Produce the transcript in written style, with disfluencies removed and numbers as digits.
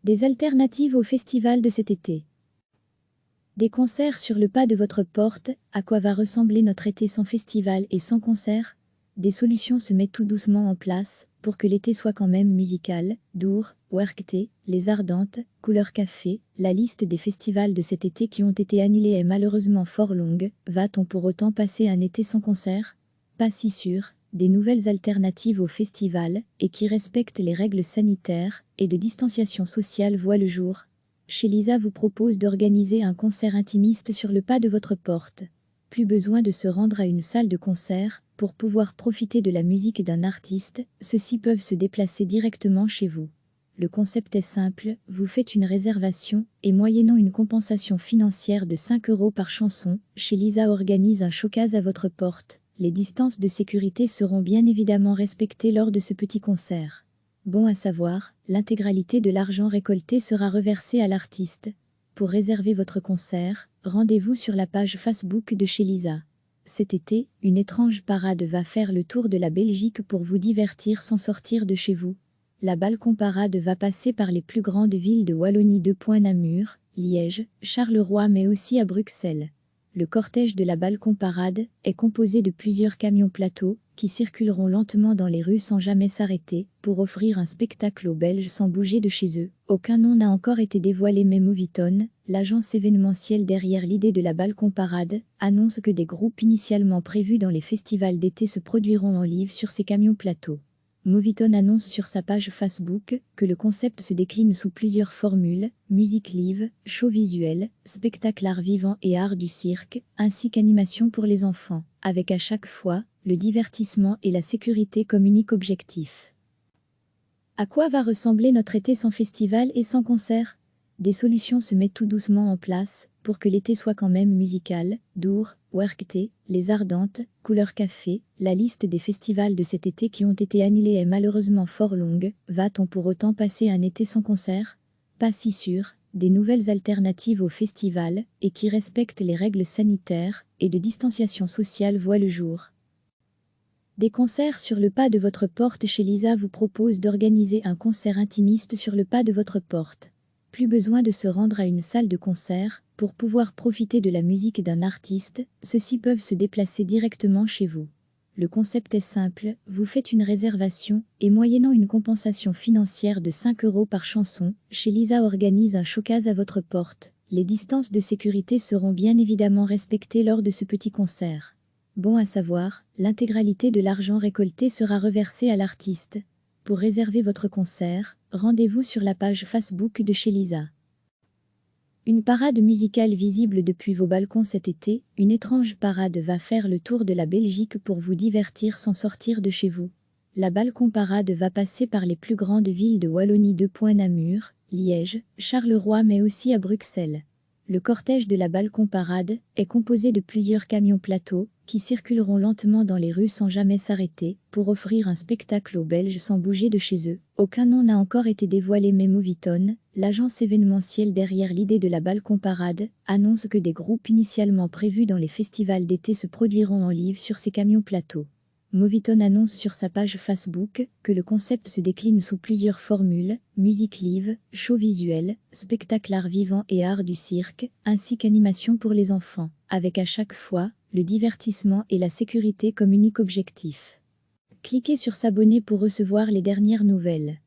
Des alternatives au festival de cet été. Des concerts sur le pas de votre porte, à quoi va ressembler notre été sans festival et sans concert? Des solutions se mettent tout doucement en place, pour que l'été soit quand même musical, Dour, Werkté, Les Ardentes, Couleur Café, la liste des festivals de cet été qui ont été annulés est malheureusement fort longue. Va-t-on pour autant passer un été sans concert? Pas si sûr. Des nouvelles alternatives au festival, et qui respectent les règles sanitaires et de distanciation sociale voient le jour. Chez Lisa vous propose d'organiser un concert intimiste sur le pas de votre porte. Plus besoin de se rendre à une salle de concert pour pouvoir profiter de la musique d'un artiste, ceux-ci peuvent se déplacer directement chez vous. Le concept est simple, vous faites une réservation et moyennant une compensation financière de 5 € par chanson, chez Lisa organise un showcase à votre porte. Les distances de sécurité seront bien évidemment respectées lors de ce petit concert. Bon à savoir, l'intégralité de l'argent récolté sera reversée à l'artiste. Pour réserver votre concert, rendez-vous sur la page Facebook de chez Lisa. Cet été, une étrange parade va faire le tour de la Belgique pour vous divertir sans sortir de chez vous. La Balcon Parade va passer par les plus grandes villes de Wallonie, Namur, Liège, Charleroi mais aussi à Bruxelles. Le cortège de la Balcon Parade est composé de plusieurs camions plateaux qui circuleront lentement dans les rues sans jamais s'arrêter pour offrir un spectacle aux Belges sans bouger de chez eux. Aucun nom n'a encore été dévoilé mais Moviton, l'agence événementielle derrière l'idée de la Balcon Parade, annonce que des groupes initialement prévus dans les festivals d'été se produiront en live sur ces camions plateaux. Moviton annonce sur sa page Facebook que le concept se décline sous plusieurs formules, musique live, show visuel, spectacle art vivant et art du cirque, ainsi qu'animation pour les enfants, avec à chaque fois, le divertissement et la sécurité comme unique objectif. À quoi va ressembler notre été sans festival et sans concert? Des solutions se mettent tout doucement en place, pour que l'été soit quand même musical, Dour, Werkté, Les Ardentes, Couleur Café, la liste des festivals de cet été qui ont été annulés est malheureusement fort longue. Va-t-on pour autant passer un été sans concert? Pas si sûr. Des nouvelles alternatives au festival, et qui respectent les règles sanitaires et de distanciation sociale voient le jour. Des concerts sur le pas de votre porte chez Lisa vous propose d'organiser un concert intimiste sur le pas de votre porte. Plus besoin de se rendre à une salle de concert pour pouvoir profiter de la musique d'un artiste, ceux-ci peuvent se déplacer directement chez vous. Le concept est simple, vous faites une réservation et moyennant une compensation financière de 5 € par chanson, chez Lisa organise un showcase à votre porte. Les distances de sécurité seront bien évidemment respectées lors de ce petit concert. Bon à savoir, l'intégralité de l'argent récolté sera reversée à l'artiste. Pour réserver votre concert, rendez-vous sur la page Facebook de chez Lisa. Une parade musicale visible depuis vos balcons cet été, une étrange parade va faire le tour de la Belgique pour vous divertir sans sortir de chez vous. La Balcon Parade va passer par les plus grandes villes de Wallonie, Namur, Liège, Charleroi mais aussi à Bruxelles. Le cortège de la Balcon Parade est composé de plusieurs camions plateaux qui circuleront lentement dans les rues sans jamais s'arrêter pour offrir un spectacle aux Belges sans bouger de chez eux. Aucun nom n'a encore été dévoilé mais Moviton, l'agence événementielle derrière l'idée de la Balcon Parade, annonce que des groupes initialement prévus dans les festivals d'été se produiront en live sur ces camions plateaux. Moviton annonce sur sa page Facebook que le concept se décline sous plusieurs formules, musique live, show visuel, spectacle art vivant et art du cirque, ainsi qu'animation pour les enfants, avec à chaque fois, le divertissement et la sécurité comme unique objectif. Cliquez sur s'abonner pour recevoir les dernières nouvelles.